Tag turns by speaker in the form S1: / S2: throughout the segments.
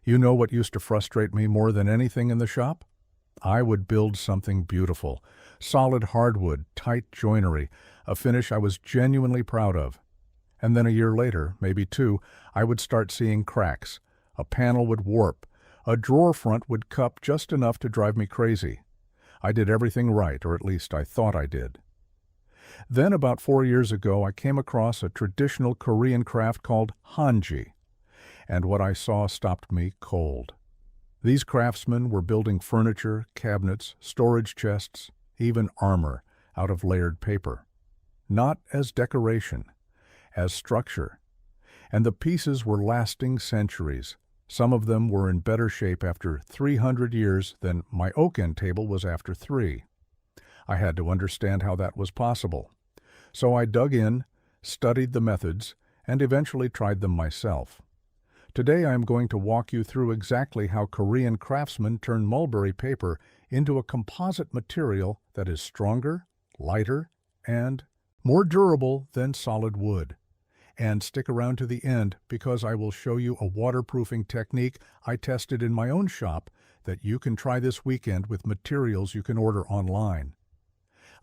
S1: You know what used to frustrate me more than anything in the shop? I would build something beautiful, solid hardwood, tight joinery, a finish I was genuinely proud of. And then a year later, maybe two, I would start seeing cracks. A panel would warp. A drawer front would cup just enough to drive me crazy. I did everything right, or at least I thought I did. Then about 4 years ago, I came across a traditional Korean craft called hanji, and what I saw stopped me cold. These craftsmen were building furniture, cabinets, storage chests, even armor out of layered paper. Not as decoration, as structure. And the pieces were lasting centuries. Some of them were in better shape after 300 years than my oak end table was after 3. I had to understand how that was possible. So I dug in, studied the methods, and eventually tried them myself. Today I am going to walk you through exactly how Korean craftsmen turn mulberry paper into a composite material that is stronger, lighter, and more durable than solid wood. And stick around to the end because I will show you a waterproofing technique I tested in my own shop that you can try this weekend with materials you can order online.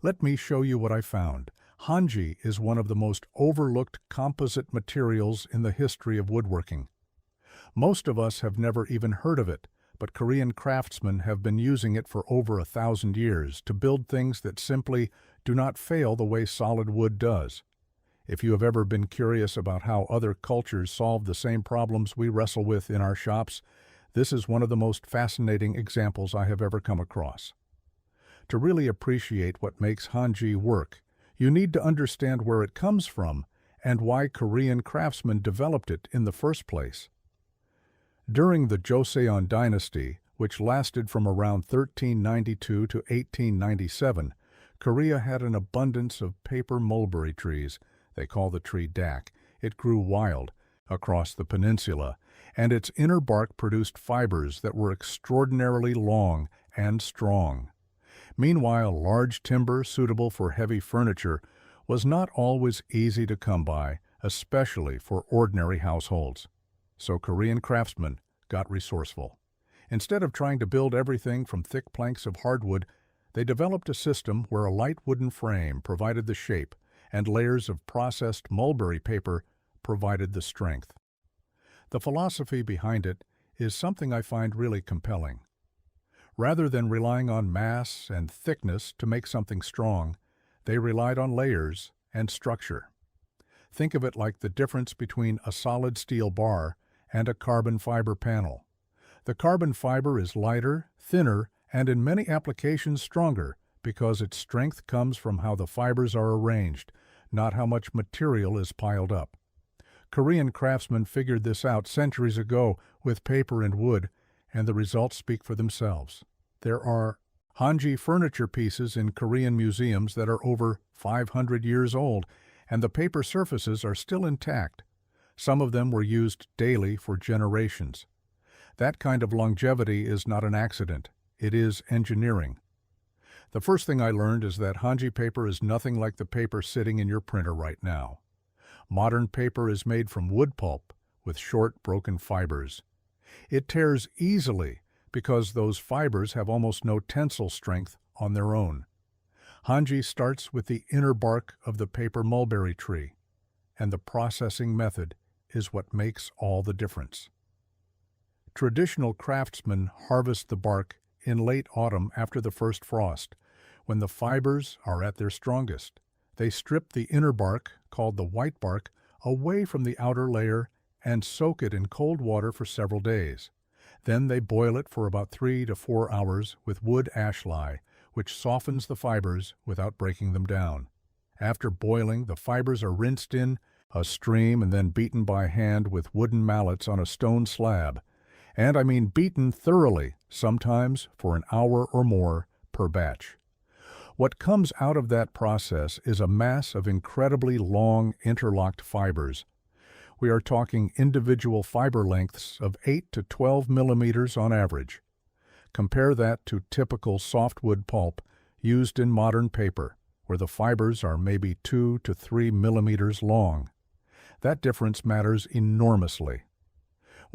S1: Let me show you what I found. Hanji is one of the most overlooked composite materials in the history of woodworking. Most of us have never even heard of it, but Korean craftsmen have been using it for over 1,000 years to build things that simply do not fail the way solid wood does. If you have ever been curious about how other cultures solve the same problems we wrestle with in our shops, this is one of the most fascinating examples I have ever come across. To really appreciate what makes hanji work, you need to understand where it comes from and why Korean craftsmen developed it in the first place. During the Joseon dynasty, which lasted from around 1392 to 1897, Korea had an abundance of paper mulberry trees. They call the tree dak. It grew wild across the peninsula, and its inner bark produced fibers that were extraordinarily long and strong. Meanwhile, large timber suitable for heavy furniture was not always easy to come by, especially for ordinary households. So Korean craftsmen got resourceful. Instead of trying to build everything from thick planks of hardwood, they developed a system where a light wooden frame provided the shape and layers of processed mulberry paper provided the strength. The philosophy behind it is something I find really compelling. Rather than relying on mass and thickness to make something strong, they relied on layers and structure. Think of it like the difference between a solid steel bar and a carbon fiber panel. The carbon fiber is lighter, thinner, and in many applications stronger because its strength comes from how the fibers are arranged, not how much material is piled up. Korean craftsmen figured this out centuries ago with paper and wood, and the results speak for themselves. There are hanji furniture pieces in Korean museums that are over 500 years old, and the paper surfaces are still intact. Some of them were used daily for generations. That kind of longevity is not an accident. It is engineering. The first thing I learned is that hanji paper is nothing like the paper sitting in your printer right now. Modern paper is made from wood pulp with short, broken fibers. It tears easily because those fibers have almost no tensile strength on their own. Hanji starts with the inner bark of the paper mulberry tree, and the processing method is what makes all the difference. Traditional craftsmen harvest the bark in late autumn after the first frost, when the fibers are at their strongest. They strip the inner bark, called the white bark, away from the outer layer and soak it in cold water for several days. Then they boil it for about 3 to 4 hours with wood ash lye, which softens the fibers without breaking them down. After boiling, the fibers are rinsed in a stream and then beaten by hand with wooden mallets on a stone slab. And I mean beaten thoroughly, sometimes for an hour or more per batch. What comes out of that process is a mass of incredibly long interlocked fibers. We are talking individual fiber lengths of 8 to 12 millimeters on average. Compare that to typical softwood pulp used in modern paper, where the fibers are maybe 2 to 3 millimeters long. That difference matters enormously.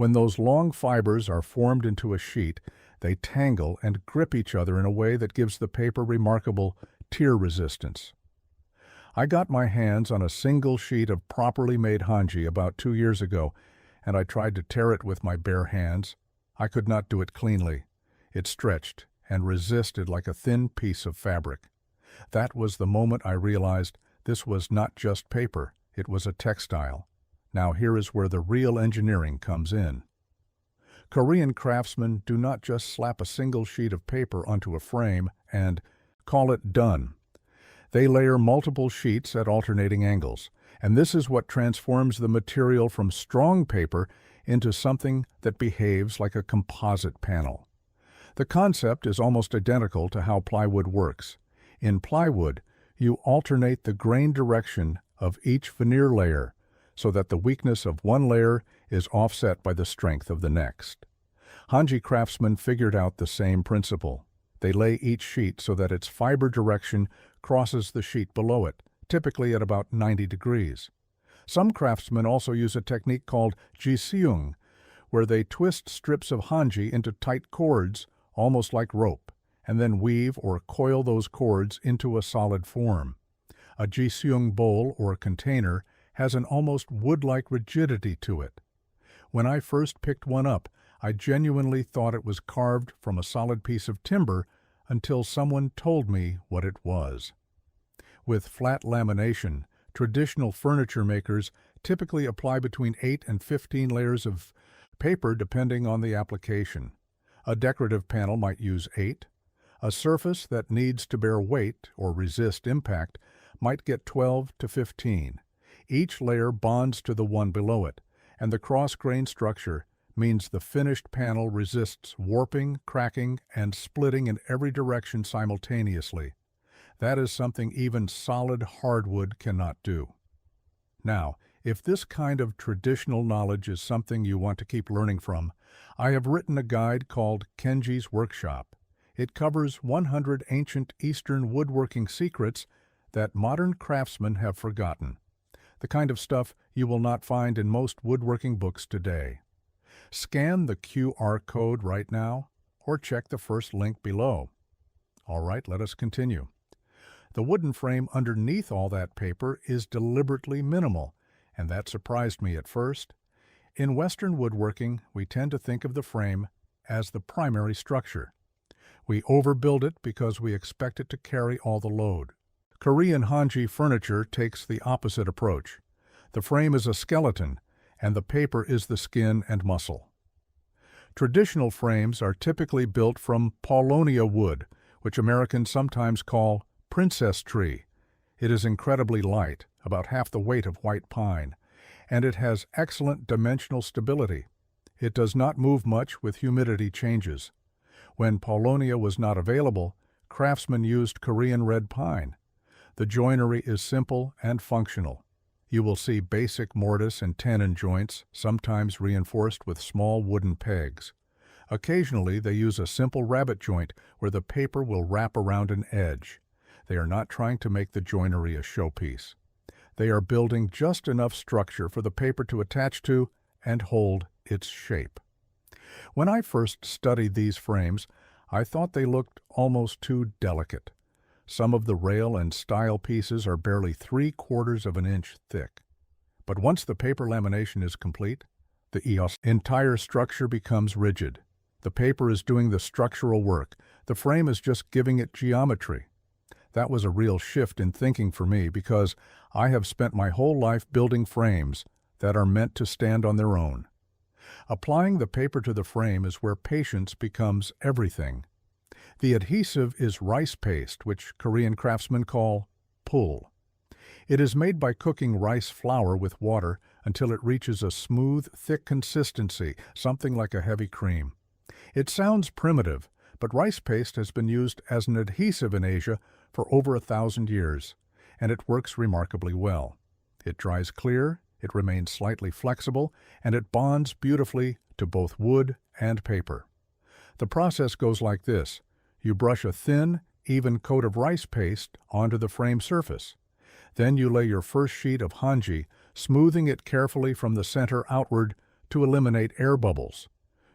S1: When those long fibers are formed into a sheet, they tangle and grip each other in a way that gives the paper remarkable tear resistance. I got my hands on a single sheet of properly made hanji about 2 years ago, and I tried to tear it with my bare hands. I could not do it cleanly. It stretched and resisted like a thin piece of fabric. That was the moment I realized this was not just paper, it was a textile. Now here is where the real engineering comes in. Korean craftsmen do not just slap a single sheet of paper onto a frame and call it done. They layer multiple sheets at alternating angles, and this is what transforms the material from strong paper into something that behaves like a composite panel. The concept is almost identical to how plywood works. In plywood, you alternate the grain direction of each veneer layer so that the weakness of one layer is offset by the strength of the next. Hanji craftsmen figured out the same principle. They lay each sheet so that its fiber direction crosses the sheet below it, typically at about 90 degrees. Some craftsmen also use a technique called jiseung, where they twist strips of hanji into tight cords, almost like rope, and then weave or coil those cords into a solid form. A jiseung bowl or container has an almost wood-like rigidity to it. When I first picked one up, I genuinely thought it was carved from a solid piece of timber until someone told me what it was. With flat lamination, traditional furniture makers typically apply between 8 and 15 layers of paper depending on the application. A decorative panel might use 8. A surface that needs to bear weight or resist impact might get 12 to 15. Each layer bonds to the one below it, and the cross-grain structure means the finished panel resists warping, cracking, and splitting in every direction simultaneously. That is something even solid hardwood cannot do. Now, if this kind of traditional knowledge is something you want to keep learning from, I have written a guide called Kenji's Workshop. It covers 100 ancient Eastern woodworking secrets that modern craftsmen have forgotten, the kind of stuff you will not find in most woodworking books today. Scan the QR code right now, or check the first link below. All right, let us continue. The wooden frame underneath all that paper is deliberately minimal, and that surprised me at first. In Western woodworking, we tend to think of the frame as the primary structure. We overbuild it because we expect it to carry all the load. Korean hanji furniture takes the opposite approach. The frame is a skeleton, and the paper is the skin and muscle. Traditional frames are typically built from paulownia wood, which Americans sometimes call princess tree. It is incredibly light, about half the weight of white pine, and it has excellent dimensional stability. It does not move much with humidity changes. When paulownia was not available, craftsmen used Korean red pine. The joinery is simple and functional. You will see basic mortise and tenon joints, sometimes reinforced with small wooden pegs. Occasionally, they use a simple rabbet joint where the paper will wrap around an edge. They are not trying to make the joinery a showpiece. They are building just enough structure for the paper to attach to and hold its shape. When I first studied these frames, I thought they looked almost too delicate. Some of the rail and stile pieces are barely 3/4 of an inch thick. But once the paper lamination is complete, the entire structure becomes rigid. The paper is doing the structural work. The frame is just giving it geometry. That was a real shift in thinking for me because I have spent my whole life building frames that are meant to stand on their own. Applying the paper to the frame is where patience becomes everything. The adhesive is rice paste, which Korean craftsmen call pul. It is made by cooking rice flour with water until it reaches a smooth, thick consistency, something like a heavy cream. It sounds primitive, but rice paste has been used as an adhesive in Asia for over 1,000 years, and it works remarkably well. It dries clear, it remains slightly flexible, and it bonds beautifully to both wood and paper. The process goes like this. You brush a thin, even coat of rice paste onto the frame surface. Then you lay your first sheet of hanji, smoothing it carefully from the center outward to eliminate air bubbles.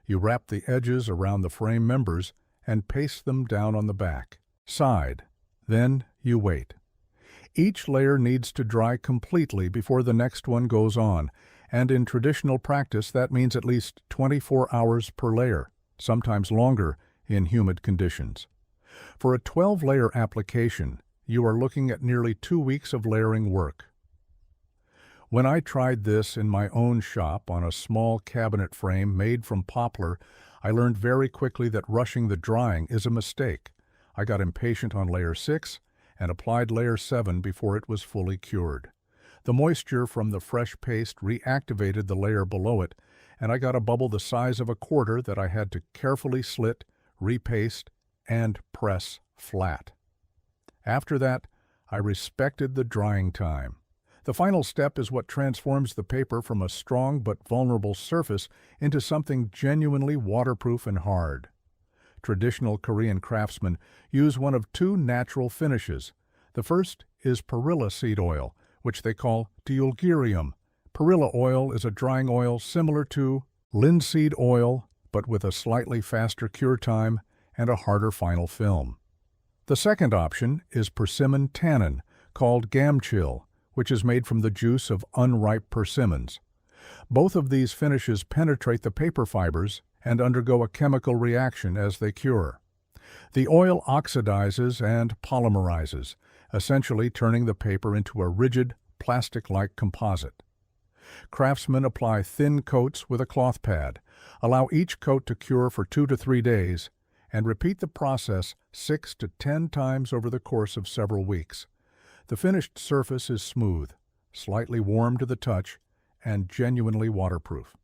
S1: You wrap the edges around the frame members and paste them down on the back, side. Then you wait. Each layer needs to dry completely before the next one goes on, and in traditional practice that means at least 24 hours per layer, sometimes longer in humid conditions. For a 12-layer application, you are looking at nearly 2 weeks of layering work. When I tried this in my own shop on a small cabinet frame made from poplar, I learned very quickly that rushing the drying is a mistake. I got impatient on layer 6 and applied layer 7 before it was fully cured. The moisture from the fresh paste reactivated the layer below it, and I got a bubble the size of a quarter that I had to carefully slit, repaste, and press flat. After that, I respected the drying time. The final step is what transforms the paper from a strong but vulnerable surface into something genuinely waterproof and hard. Traditional Korean craftsmen use one of two natural finishes. The first is perilla seed oil, which they call deulgirium. Perilla oil is a drying oil similar to linseed oil, but with a slightly faster cure time and a harder final film. The second option is persimmon tannin, called gamchill, which is made from the juice of unripe persimmons. Both of these finishes penetrate the paper fibers and undergo a chemical reaction as they cure. The oil oxidizes and polymerizes, essentially turning the paper into a rigid, plastic-like composite. Craftsmen apply thin coats with a cloth pad, allow each coat to cure for 2 to 3 days, and repeat the process 6 to 10 times over the course of several weeks. The finished surface is smooth, slightly warm to the touch, and genuinely waterproof.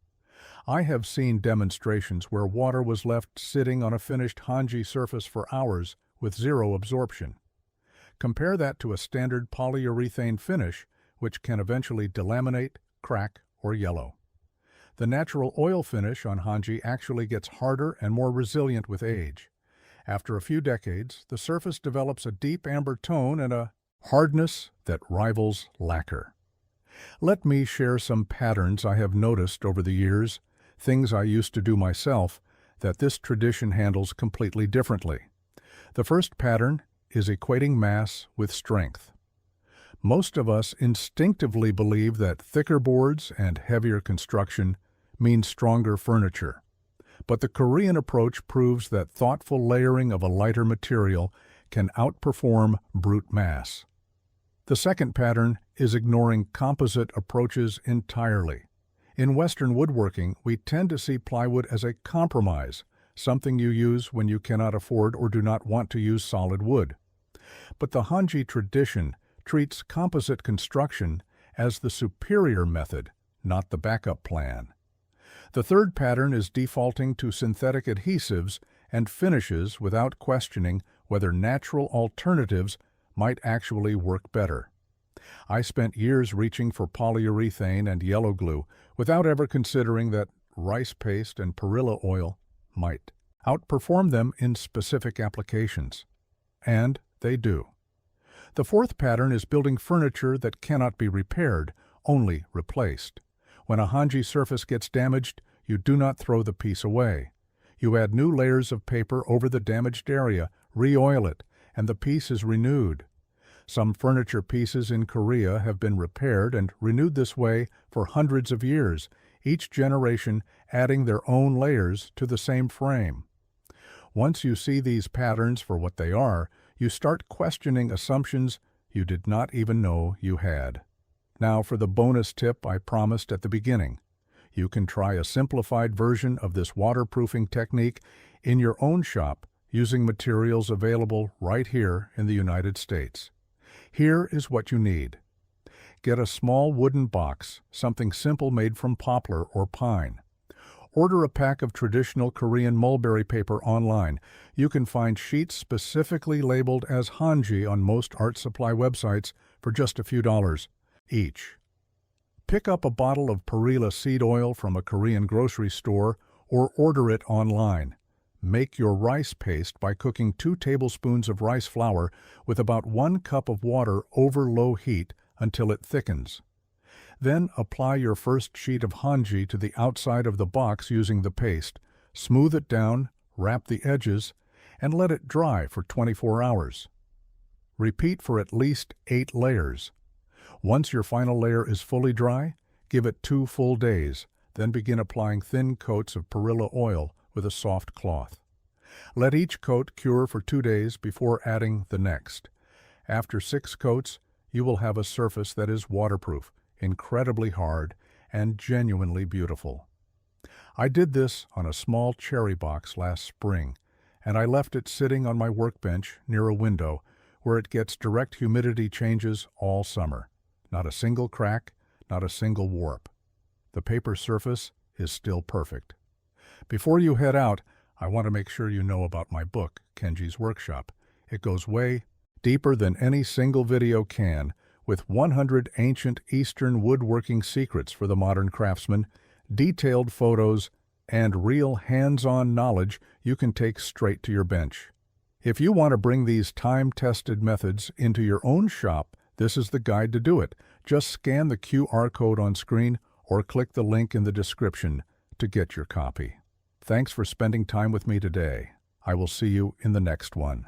S1: I have seen demonstrations where water was left sitting on a finished hanji surface for hours with zero absorption. Compare that to a standard polyurethane finish, which can eventually delaminate, crack, or yellow. The natural oil finish on hanji actually gets harder and more resilient with age. After a few decades, the surface develops a deep amber tone and a hardness that rivals lacquer. Let me share some patterns I have noticed over the years, things I used to do myself, that this tradition handles completely differently. The first pattern is equating mass with strength. Most of us instinctively believe that thicker boards and heavier construction mean stronger furniture. But the Korean approach proves that thoughtful layering of a lighter material can outperform brute mass. The second pattern is ignoring composite approaches entirely. In Western woodworking, we tend to see plywood as a compromise, something you use when you cannot afford or do not want to use solid wood. But the hanji tradition treats composite construction as the superior method, not the backup plan. The third pattern is defaulting to synthetic adhesives and finishes without questioning whether natural alternatives might actually work better. I spent years reaching for polyurethane and yellow glue without ever considering that rice paste and perilla oil might outperform them in specific applications. And they do. The fourth pattern is building furniture that cannot be repaired, only replaced. When a hanji surface gets damaged, you do not throw the piece away. You add new layers of paper over the damaged area, re-oil it, and the piece is renewed. Some furniture pieces in Korea have been repaired and renewed this way for hundreds of years, each generation adding their own layers to the same frame. Once you see these patterns for what they are, you start questioning assumptions you did not even know you had. Now for the bonus tip I promised at the beginning. You can try a simplified version of this waterproofing technique in your own shop using materials available right here in the United States. Here is what you need. Get a small wooden box, something simple made from poplar or pine. Order a pack of traditional Korean mulberry paper online. You can find sheets specifically labeled as hanji on most art supply websites for just a few dollars each. Pick up a bottle of perilla seed oil from a Korean grocery store or order it online. Make your rice paste by cooking 2 tablespoons of rice flour with about 1 cup of water over low heat until it thickens. Then apply your first sheet of hanji to the outside of the box using the paste. Smooth it down, wrap the edges, and let it dry for 24 hours. Repeat for at least 8 layers. Once your final layer is fully dry, give it 2 full days, then begin applying thin coats of perilla oil with a soft cloth. Let each coat cure for 2 days before adding the next. After 6 coats, you will have a surface that is waterproof, incredibly hard, and genuinely beautiful. I did this on a small cherry box last spring, and I left it sitting on my workbench near a window where it gets direct humidity changes all summer. Not a single crack, not a single warp. The paper surface is still perfect. Before you head out, I want to make sure you know about my book, Kenji's Workshop. It goes way deeper than any single video can, with 100 ancient Eastern woodworking secrets for the modern craftsman, detailed photos, and real hands-on knowledge you can take straight to your bench. If you want to bring these time-tested methods into your own shop, this is the guide to do it. Just scan the QR code on screen or click the link in the description to get your copy. Thanks for spending time with me today. I will see you in the next one.